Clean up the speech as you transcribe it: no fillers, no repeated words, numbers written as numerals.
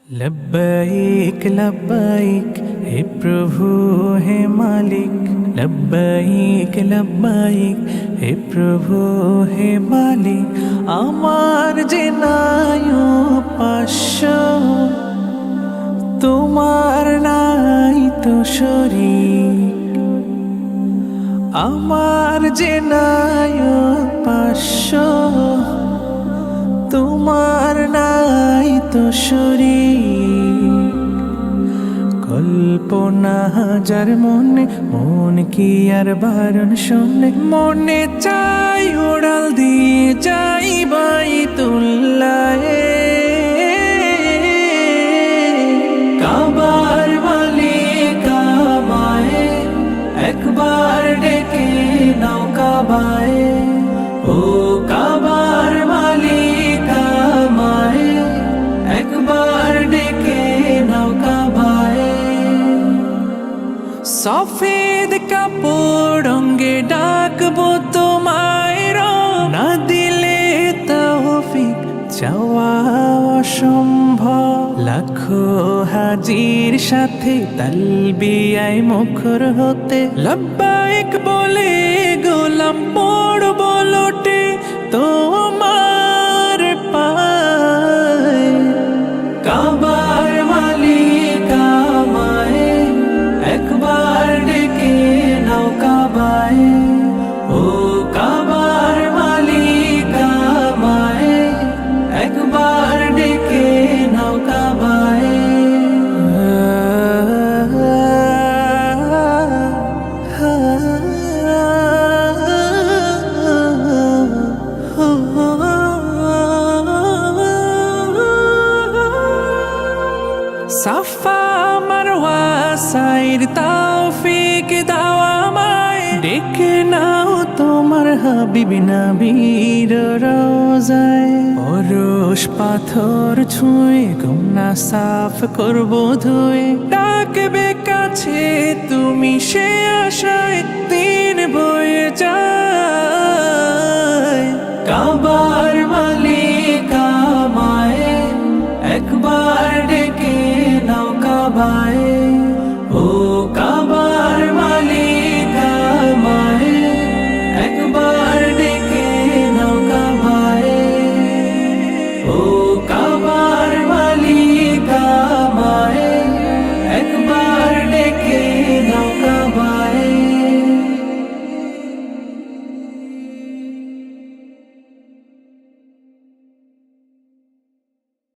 लब्बैक लब्बैक हे प्रभु हे मालिक। लब्बैक लब्बैक हे प्रभु हे मालिक। আমার যে নাই পাশ্য, তোমার নাই তো শরীক। আমার যে নাই পাশ্য, তোমার নাই তো শরীক। কল্পনা হাজার মনে, মন কি আর বারণ শোনে। মনে চাই উড়াল দিয়ে যাই বাইতুল্লাহে। কাবার মালিক আমায় একবার ডেকে নাও কাবায়। ও কাবার মালিক আমায় একবার ডেকে নাও কাবায়। সফেদ কাপড় অঙ্গে ডাকবো তোমায়, না দিলে তৌফিক চাওয়া অসম্ভব। লাখো হাজির সাথে তালবিয়ায় মুখর হতে, লব্বাইক বলে গোলাম পড়ব লোটে তোমার পায়। কাবার মালিক আমায় একবার ডেকে নাও কাবায়। ও কাবার মালিক আমায় একবার ডেকে নাও কাবায়। সাফা মারওয়া সাইর তৌফিক দাও আমায়, ডেকে নাও তোমার হাবিব নবীর রওজায়। পরশ পাথর ছুঁয়ে গুনাহ সাফ করব ধুয়ে, ডাকবে কাছে তুমি সে আশায় দিন বয়ে যায়। কাবার মালিক আমায় একবার ডেকে নাও কাবায়।